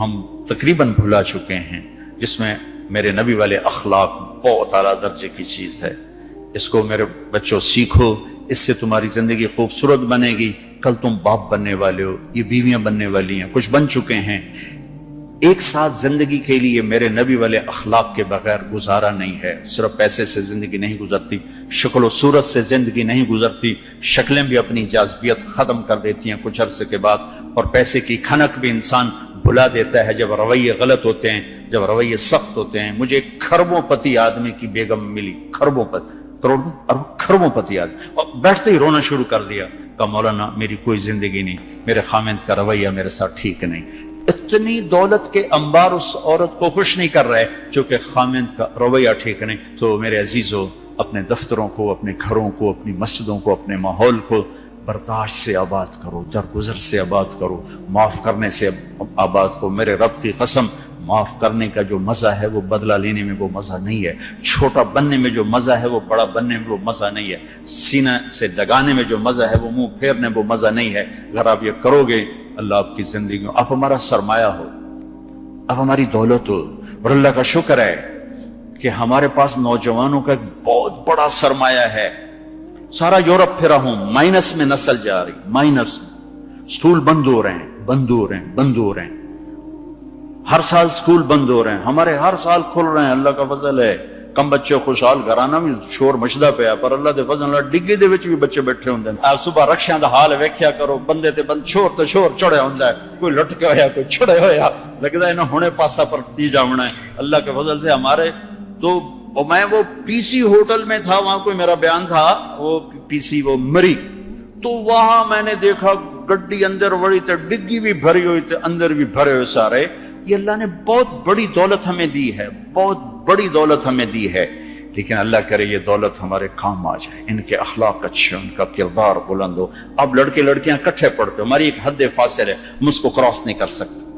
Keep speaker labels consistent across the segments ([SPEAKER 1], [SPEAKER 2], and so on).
[SPEAKER 1] ہم تقریباً بھلا چکے ہیں، جس میں میرے نبی والے اخلاق بہت اعلیٰ درجے کی چیز ہے۔ اس کو میرے بچوں سیکھو، اس سے تمہاری زندگی خوبصورت بنے گی۔ کل تم باپ بننے والے ہو، یہ بیویاں بننے والی ہیں، کچھ بن چکے ہیں۔ ایک ساتھ زندگی کے لیے میرے نبی والے اخلاق کے بغیر گزارا نہیں ہے۔ صرف پیسے سے زندگی نہیں گزرتی، شکل و صورت سے زندگی نہیں گزرتی، شکلیں بھی اپنی جاذبیت ختم کر دیتی ہیں کچھ عرصے کے بعد، اور پیسے کی کھنک بھی انسان بھلا دیتا ہے جب رویے غلط ہوتے ہیں، جب رویے سخت ہوتے ہیں۔ مجھے ایک کھربوں پتی آدمی کی بیگم ملی، کھربوں پتی، کروڑوں کھربوں پتی آدمی، اور بیٹھتے ہی رونا شروع کر دیا، کہا مولانا میری کوئی زندگی نہیں، میرے خامند کا رویہ میرے ساتھ ٹھیک نہیں۔ اتنی دولت کے انبار اس عورت کو خوش نہیں کر رہے چونکہ خامند کا رویہ ٹھیک نہیں۔ تو میرے عزیزو، اپنے دفتروں کو، اپنے گھروں کو، اپنی مسجدوں کو، اپنے ماحول کو برداشت سے آباد کرو، درگزر سے آباد کرو، معاف کرنے سے آباد کرو۔ میرے رب کی قسم، معاف کرنے کا جو مزہ ہے وہ بدلہ لینے میں وہ مزہ نہیں ہے، چھوٹا بننے میں جو مزہ ہے وہ بڑا بننے میں وہ مزہ نہیں ہے، سینہ سے لگانے میں جو مزہ ہے وہ منہ پھیرنے میں وہ مزہ نہیں ہے۔ اگر آپ یہ کرو گے، اللہ آپ کی زندگی میں، آپ ہمارا سرمایہ ہو، آپ ہماری دولت ہو۔ اور اللہ کا شکر ہے کہ ہمارے پاس نوجوانوں کا ایک بہت بڑا سرمایہ ہے۔ سارا یورپ پھرا ہوں، مائنس میں نسل جا رہی، مائنس میں۔ سکول بند ہو رہے ہیں، بند ہو رہے ہیں، بند ہو رہے ہیں، ہر سال سکول بند ہو رہے ہیں، ہمارے ہر سال کھل رہے ہیں، اللہ کا فضل ہے۔ کم بچے خوشحال گھرانا بھی شور مچدا پیا، پر اللہ دے فضل نال ڈگے دے وچ بھی بچے بیٹھے ہوندے ہیں۔ آپ صبح رکشیاں دا حال ویکھیا کرو، بندے تے بند شور تے شور چڑھیا ہوندا ہے، کوئی لٹکا ہویا، کوئی چھڑے ہویا، لگدا ہے نا ہنے پاسا پرتی جاونا ہے۔ اللہ کے فضل سے ہمارے تو میں وہ پی سی ہوٹل میں تھا، وہاں کوئی میرا بیان تھا، وہ پی سی وہ مری، تو وہاں میں نے دیکھا گڈی اندر وڑی تے ڈگی بھی بھری ہوئی تے اندر بھی بھرے ہوئے سارے۔ یہ اللہ نے بہت بڑی دولت ہمیں دی ہے، بہت بڑی دولت ہمیں دی ہے، لیکن اللہ کرے یہ دولت ہمارے کام آ جائے، ان کے اخلاق اچھے، ان کا کردار بلند ہو۔ اب لڑکے لڑکیاں کٹھے پڑھتے ہو، ہماری ایک حد فاصل ہے، ہم اس کو کراس نہیں کر سکتے۔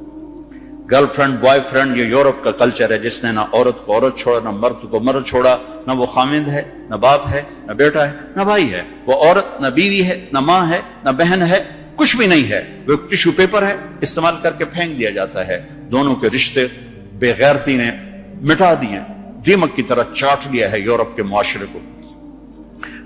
[SPEAKER 1] گرل فرینڈ بوائے فرینڈ، یہ یورپ کا کلچر ہے، جس نے نہ عورت کو عورت چھوڑا، نہ مرد کو مرد چھوڑا، نہ وہ خامند ہے، نہ باپ ہے، نہ بیٹا ہے، نہ بھائی ہے، وہ عورت نہ بیوی ہے، نہ ماں ہے، نہ بہن ہے، کچھ بھی نہیں ہے، وہ ایک ٹیشو پیپر ہے، استعمال کر کے پھینک دیا جاتا ہے۔ دونوں کے رشتے بے غیرتی نے مٹا دیے، دیمک کی طرح چاٹ لیا ہے یورپ کے معاشرے کو۔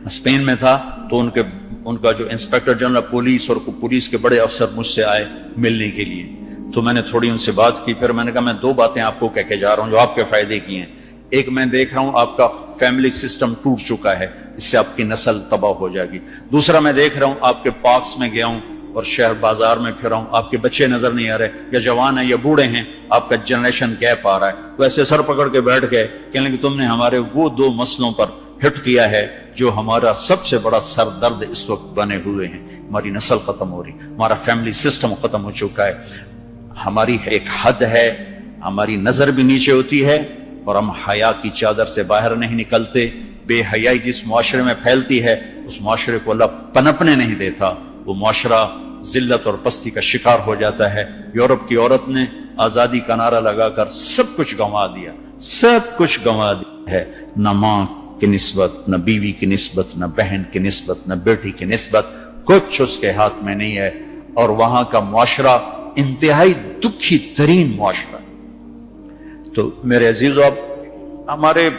[SPEAKER 1] اسپین میں تھا تو ان کا جو انسپیکٹر جنرل پولیس اور پولیس کے بڑے افسر مجھ سے آئے ملنے کے لیے، تو میں نے تھوڑی ان سے بات کی، پھر میں نے کہا میں دو باتیں آپ کو کہہ کے جا رہا ہوں جو آپ کے فائدے کی ہیں۔ ایک، میں دیکھ رہا ہوں آپ کا فیملی سسٹم ٹوٹ چکا ہے، اس سے آپ کی نسل تباہ ہو جائے گی۔ دوسرا، میں دیکھ رہا ہوں آپ کے پارکس میں گیا ہوں اور شہر بازار میں پھر رہا ہوں، آپ کے بچے نظر نہیں آ رہے، یا جوان ہیں یا بوڑھے ہیں، آپ کا جنریشن گیپ آ رہا ہے۔ تو ایسے سر پکڑ کے بیٹھ گئے، کہنے کہ تم نے ہمارے وہ دو مسئلوں پر ہٹ کیا ہے جو ہمارا سب سے بڑا سر درد اس وقت بنے ہوئے ہیں۔ ہماری نسل ختم ہو رہی، ہمارا فیملی سسٹم ختم ہو چکا ہے، ہماری ایک حد ہے، ہماری نظر بھی نیچے ہوتی ہے، اور ہم حیا کی چادر سے باہر نہیں نکلتے۔ بے حیائی جس معاشرے میں پھیلتی ہے، اس معاشرے کو اللہ پنپنے نہیں دیتا، وہ معاشرہ ذلت اور پستی کا شکار ہو جاتا ہے۔ یورپ کی عورت نے آزادی کا نعرہ لگا کر سب کچھ گنوا دیا، سب کچھ گنوا دیا ہے، نہ ماں کی نسبت، نہ بیوی کی نسبت، نہ بہن کی نسبت، نہ بیٹی کی نسبت، کچھ اس کے ہاتھ میں نہیں ہے۔ اور وہاں کا معاشرہ انتہائی دکھی ترین معاشرہ۔ تو میرے عزیزو، اب ہمارے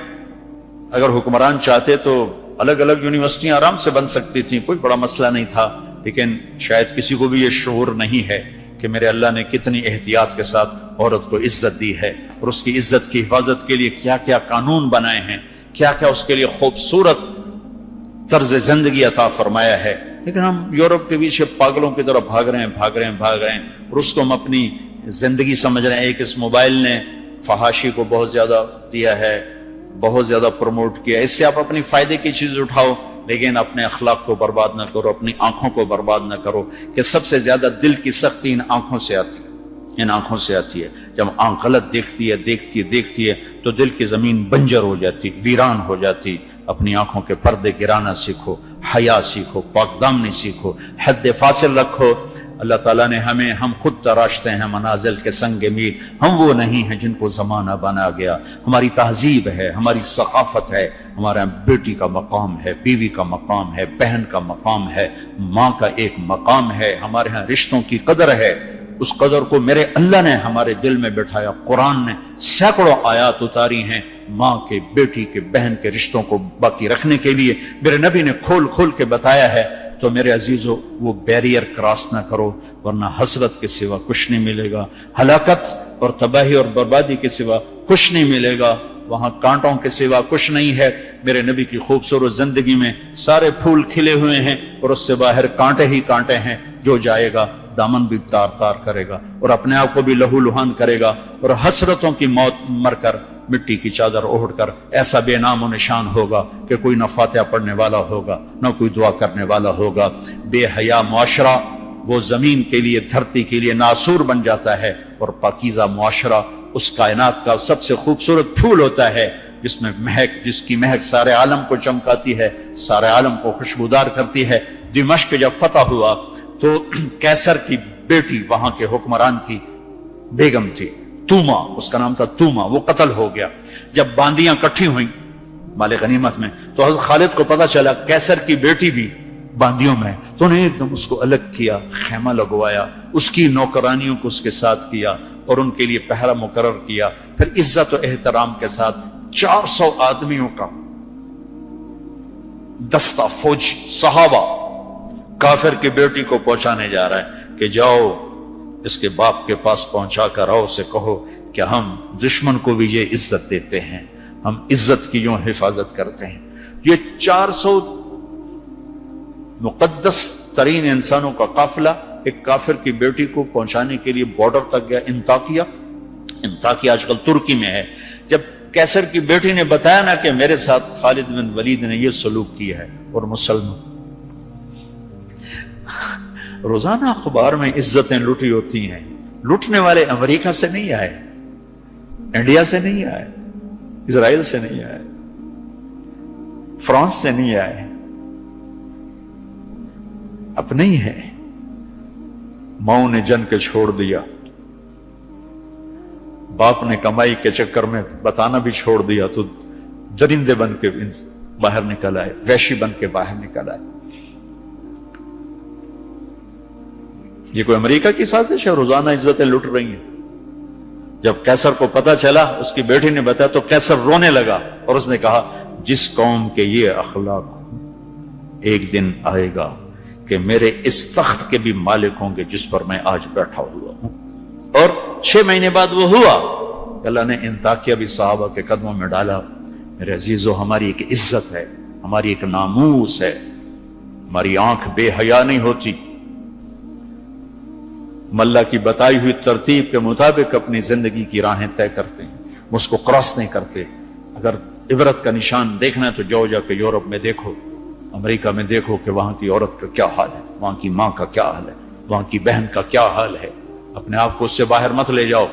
[SPEAKER 1] اگر حکمران چاہتے تو الگ الگ یونیورسٹیاں آرام سے بن سکتی تھیں، کوئی بڑا مسئلہ نہیں تھا، لیکن شاید کسی کو بھی یہ شعور نہیں ہے کہ میرے اللہ نے کتنی احتیاط کے ساتھ عورت کو عزت دی ہے، اور اس کی عزت کی حفاظت کے لیے کیا کیا قانون بنائے ہیں، کیا کیا اس کے لیے خوبصورت طرز زندگی عطا فرمایا ہے۔ لیکن ہم یورپ کے پیچھے پاگلوں کی طرح بھاگ رہے ہیں، اور اس کو ہم اپنی زندگی سمجھ رہے ہیں۔ ایک اس موبائل نے فحاشی کو بہت زیادہ دیا ہے، بہت زیادہ پروموٹ کیا، اس سے آپ اپنی فائدے کی چیز اٹھاؤ، لیکن اپنے اخلاق کو برباد نہ کرو، اپنی آنکھوں کو برباد نہ کرو، کہ سب سے زیادہ دل کی سختی ان آنکھوں سے آتی ہے۔ جب آنکھ غلط دیکھتی ہے تو دل کی زمین بنجر ہو جاتی، ویران ہو جاتی۔ اپنی آنکھوں کے پردے گرانا سیکھو، حیا سیکھو، پاک دامنی سیکھو، حد فاصل رکھو۔ اللہ تعالیٰ نے ہم خود تراشتے ہیں منازل کے سنگ میل، ہم وہ نہیں ہیں جن کو زمانہ بنا گیا۔ ہماری تہذیب ہے، ہماری ثقافت ہے، ہمارا بیٹی کا مقام ہے، بیوی کا مقام ہے، بہن کا مقام ہے، ماں کا ایک مقام ہے، ہمارے ہاں رشتوں کی قدر ہے۔ اس قدر کو میرے اللہ نے ہمارے دل میں بٹھایا. قرآن نے سینکڑوں آیات اتاری ہیں ماں کے، بیٹی کے، بہن کے رشتوں کو باقی رکھنے کے لیے. میرے نبی نے کھول کھول کے بتایا ہے. تو میرے عزیزو وہ بیریئر کراس نہ کرو، ورنہ حسرت کے سوا کچھ نہیں ملے گا، ہلاکت اور تباہی اور بربادی کے سوا کچھ نہیں ملے گا، وہاں کانٹوں کے سوا کچھ نہیں ہے. میرے نبی کی خوبصورت زندگی میں سارے پھول کھلے ہوئے ہیں اور اس سے باہر کانٹے ہی کانٹے ہیں. جو جائے گا دامن بھی تار تار کرے گا اور اپنے آپ کو بھی لہو لہان کرے گا، اور حسرتوں کی موت مر کر مٹی کی چادر اوڑھ کر ایسا بے نام و نشان ہوگا کہ کوئی نہ فاتحہ پڑھنے والا ہوگا نہ کوئی دعا کرنے والا ہوگا. بے حیا معاشرہ وہ زمین کے لیے، دھرتی کے لیے ناسور بن جاتا ہے، اور پاکیزہ معاشرہ اس کائنات کا سب سے خوبصورت پھول ہوتا ہے جس میں مہک، جس کی مہک سارے عالم کو چمکاتی ہے، سارے عالم کو خوشبودار کرتی ہے. دمشق جب فتح ہوا تو کیسر کی بیٹی وہاں کے حکمران کی بیگم تھی، توما اس کا نام تھا، توما، وہ قتل ہو گیا. جب باندیاں کٹھی ہوئیں مال غنیمت میں تو حضرت خالد کو پتا چلا کیسر کی بیٹی بھی باندیوں میں، تو انہیں ایک دم اس کو الگ کیا، خیمہ لگوایا، اس کی نوکرانیوں کو اس کے ساتھ کیا اور ان کے لیے پہرا مقرر کیا. پھر عزت و احترام کے ساتھ 400 آدمیوں کا دستہ فوجی صحابہ کافر کی بیٹی کو پہنچانے جا رہا ہے کہ جاؤ اس کے باپ کے پاس پہنچا کر آؤ، اسے کہو کہ ہم دشمن کو بھی یہ عزت دیتے ہیں، ہم عزت کی یوں حفاظت کرتے ہیں. یہ 400 مقدس ترین انسانوں کا قافلہ ایک کافر کی بیٹی کو پہنچانے کے لیے بارڈر تک گیا. انطاکیہ آج کل ترکی میں ہے. جب کیسر کی بیٹی نے بتایا نا کہ میرے ساتھ خالد بن ولید نے یہ سلوک کیا ہے، اور مسلمان روزانہ اخبار میں عزتیں لوٹی ہوتی ہیں. لوٹنے والے امریکہ سے نہیں آئے، انڈیا سے نہیں آئے، اسرائیل سے نہیں آئے، فرانس سے نہیں آئے، اپنے ہی ہیں. ماؤں نے جن کے چھوڑ دیا، باپ نے کمائی کے چکر میں بتانا بھی چھوڑ دیا، تو درندے بن کے باہر نکل آئے، وحشی بن کے باہر نکل آئے. یہ کوئی امریکہ کی سازش ہے؟ روزانہ عزتیں لٹ رہی ہیں. جب کیسر کو پتا چلا، اس کی بیٹی نے بتایا تو کیسر رونے لگا اور اس نے کہا جس قوم کے یہ اخلاق ایک دن آئے گا کہ میرے اس تخت کے بھی مالک ہوں گے جس پر میں آج بیٹھا ہوا ہوں. اور 6 مہینے بعد وہ ہوا. اللہ نے انطاکیہ بھی صحابہ کے قدموں میں ڈالا. میرے عزیزو، ہماری ایک عزت ہے، ہماری ایک ناموس ہے، ہماری آنکھ بے حیا نہیں ہوتی. اللہ کی بتائی ہوئی ترتیب کے مطابق اپنی زندگی کی راہیں طے کرتے ہیں، اس کو کراس نہیں کرتے. اگر عبرت کا نشان دیکھنا ہے تو جاؤ جا کے یورپ میں دیکھو، امریکہ میں دیکھو کہ وہاں کی عورت کا کیا حال ہے، وہاں کی ماں کا کیا حال ہے، وہاں کی بہن کا کیا حال ہے. اپنے آپ کو اس سے باہر مت لے جاؤ.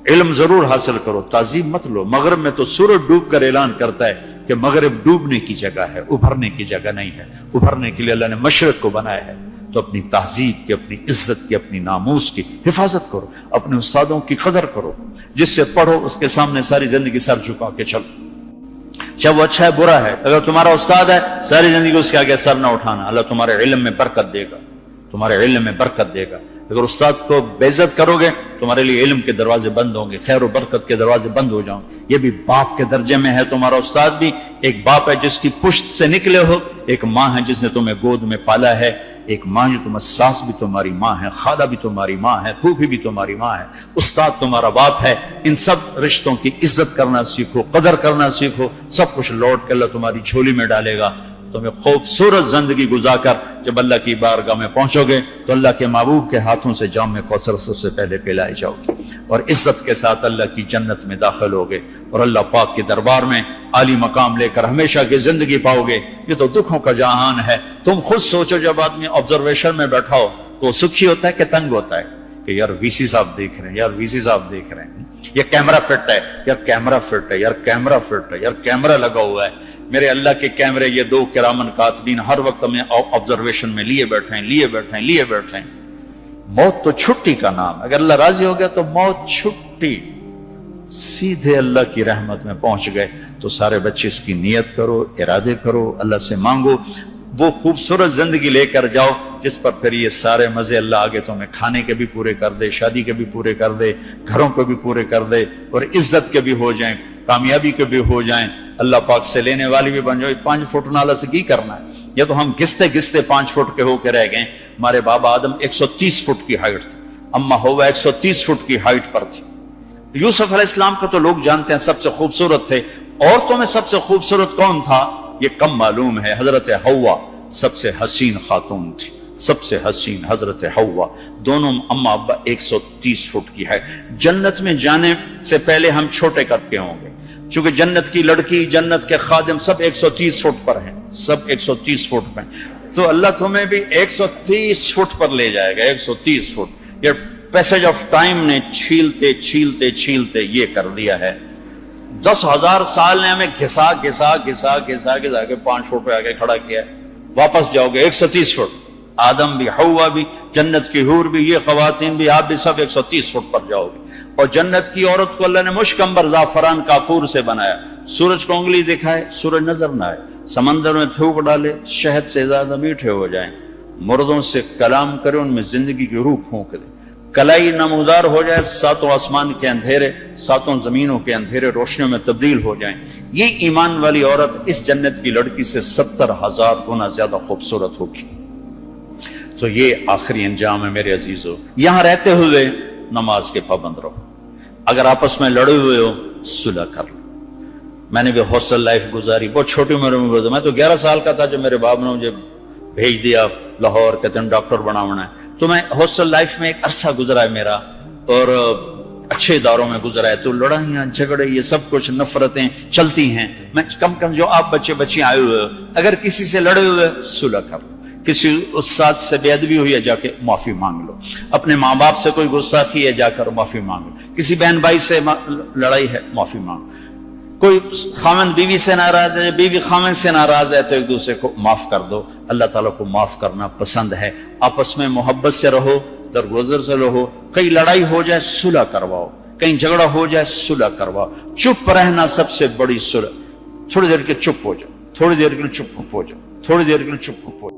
[SPEAKER 1] علم ضرور حاصل کرو، تعظیم مت لو. مغرب میں تو سورج ڈوب کر اعلان کرتا ہے کہ مغرب ڈوبنے کی جگہ ہے، ابھرنے کی جگہ نہیں ہے. ابھرنے کے لیے اللہ نے مشرق کو بنایا ہے. تو اپنی تہذیب کی، اپنی عزت کی، اپنی ناموس کی حفاظت کرو. اپنے استادوں کی قدر کرو. جس سے پڑھو اس کے سامنے ساری زندگی سر جھکا کے چلو، چاہے وہ اچھا ہے برا ہے. اگر تمہارا استاد ہے ساری زندگی اس کے آگے سر نہ اٹھانا. اللہ تمہارے علم میں برکت دے گا، تمہارے علم میں برکت دے گا. اگر استاد کو بے عزت کرو گے تمہارے لیے علم کے دروازے بند ہوں گے، خیر و برکت کے دروازے بند ہو جاؤں گے. یہ بھی باپ کے درجے میں ہے. تمہارا استاد بھی ایک باپ ہے جس کی پشت سے نکلے ہو، ایک ماں ہے جس نے تمہیں گود میں پالا ہے، ایک ماں جو تمہیں، ساس بھی تمہاری ماں ہے، خالہ بھی تمہاری ماں ہے، پھوپھی بھی تمہاری ماں ہے، استاد تمہارا باپ ہے. ان سب رشتوں کی عزت کرنا سیکھو، قدر کرنا سیکھو. سب کچھ لوٹ کے اللہ تمہاری جھولی میں ڈالے گا. تمہیں خوبصورت زندگی گزار کر جب اللہ کی بارگاہ میں پہنچو گے تو اللہ کے محبوب کے ہاتھوں سے جام کوثر سب سے پہلے پلائے جاؤ گے اور عزت کے ساتھ اللہ کی جنت میں داخل ہوگے اور اللہ پاک کے دربار میں عالی مقام لے کر ہمیشہ کی زندگی پاؤ گے. یہ تو دکھوں کا جہان ہے. تم خود سوچو، جب آدمی آبزرویشن میں بیٹھا ہو تو سکھی ہوتا ہے کہ تنگ ہوتا ہے کہ یار وی سی صاحب دیکھ رہے ہیں، یار وی سی صاحب دیکھ رہے ہیں، یہ کیمرہ فٹ ہے، یار کیمرہ فٹ ہے، یار کیمرہ فٹ ہے، یار کیمرہ لگا ہوا ہے. میرے اللہ کے کیمرے یہ 2 کرامن کاتبین ہر وقت میں آبزرویشن میں لیے بیٹھے ہیں. موت تو چھٹی کا نام. اگر اللہ راضی ہو گیا تو موت چھٹی، سیدھے اللہ کی رحمت میں پہنچ گئے. تو سارے بچے اس کی نیت کرو، ارادے کرو، اللہ سے مانگو، وہ خوبصورت زندگی لے کر جاؤ جس پر پھر یہ سارے مزے اللہ آگے تمہیں کھانے کے بھی پورے کر دے، شادی کے بھی پورے کر دے، گھروں کو بھی پورے کر دے، اور عزت کے بھی ہو جائیں، کامیابی کے بھی ہو جائیں، اللہ پاک سے لینے والی بھی بن جائے۔ 5 فٹ نالا سے کی کرنا ہے؟ یہ تو ہم گھستے گھستے 5 فٹ کے ہو کے رہ گئے۔ ہمارے بابا آدم 130 فٹ کی ہائٹ تھی، اماں ہوا 130 فٹ کی ہائٹ پر تھی۔ یوسف علیہ السلام کو تو لوگ جانتے ہیں سب سے خوبصورت تھے، عورتوں میں سب سے خوبصورت کون تھا یہ کم معلوم ہے، حضرت حوا سب سے حسین خاتون تھی، سب سے حسین حضرت حوا، دونوں اماں ابا 130 فٹ کی ہے۔ جنت میں جانے سے پہلے ہم چھوٹے قد کے ہوں گے، چونکہ جنت کی لڑکی، جنت کے خادم سب 130 فٹ پر ہیں، سب 130 فٹ پر ہیں، تو اللہ تمہیں بھی 130 فٹ پر لے جائے گا، 130 فٹ۔ یہ پیسج آف ٹائم نے چھیلتے چھیلتے چھیلتے یہ کر دیا ہے، 10,000 سال نے ہمیں گھسا گھسا گھسا گھسا گھسا کے 5 فٹ پہ آگے کھڑا کیا ہے۔ واپس جاؤ گے 130 فٹ، آدم بھی، حوا بھی، جنت کی حور بھی، یہ خواتین بھی، آپ بھی سب 130 فٹ پر جاؤ گے۔ اور جنت کی عورت کو اللہ نے مشکمبر زعفران کافور سے بنایا، سورج کو انگلی دکھائے سورج نظر نہ آئے، سمندر میں تھوک ڈالے شہد سے زیادہ میٹھے ہو جائیں، مردوں سے کلام کرے ان میں زندگی کی روح پھونک دے، کلائی نمودار ہو جائے، 7 آسمان کے اندھیرے 7 زمینوں کے اندھیرے روشنیوں میں تبدیل ہو جائیں۔ یہ ایمان والی عورت اس جنت کی لڑکی سے 70,000 گنا زیادہ خوبصورت ہوگی۔ تو یہ آخری انجام ہے میرے عزیزو۔ یہاں رہتے ہوئے نماز کے پابند رہو، اگر آپس میں لڑے ہوئے ہو صلح کر لو۔ میں نے بھی ہاسٹل لائف گزاری، بہت چھوٹی عمر میں گزاری، میں تو 11 سال کا تھا جب میرے باپ نے مجھے بھیج دیا لاہور، کہتے ہیں ڈاکٹر بنانا ہے، تو میں ہاسٹل لائف میں ایک عرصہ گزرا ہے میرا، اور اچھے اداروں میں گزرا ہے، تو لڑائیاں جھگڑے یہ سب کچھ نفرتیں چلتی ہیں۔ میں کم جو آپ بچے بچیاں آئے ہوئے ہو، اگر کسی سے لڑے ہوئے صلح کر لو، کسی استاد سے بے ادبی ہوئی ہے جا کے معافی مانگ لو، اپنے ماں باپ سے کوئی گستاخی ہے جا کر معافی مانگ لو، کسی بہن بھائی سے لڑائی ہے معافی مانگ، کوئی خامن بیوی سے ناراض ہے، بیوی خامن سے ناراض ہے، تو ایک دوسرے کو معاف کر دو۔ اللہ تعالیٰ کو معاف کرنا پسند ہے۔ آپس میں محبت سے رہو، درگزر سے رہو، کہیں لڑائی ہو جائے صلح کرواؤ، کہیں جھگڑا ہو جائے صلح کرواؤ۔ چپ رہنا سب سے بڑی صلح، تھوڑی دیر کے چپ ہو جاؤ، تھوڑی دیر کے لیے چپ ہو جاؤ، تھوڑی دیر کے لیے چپ ہو جاؤ۔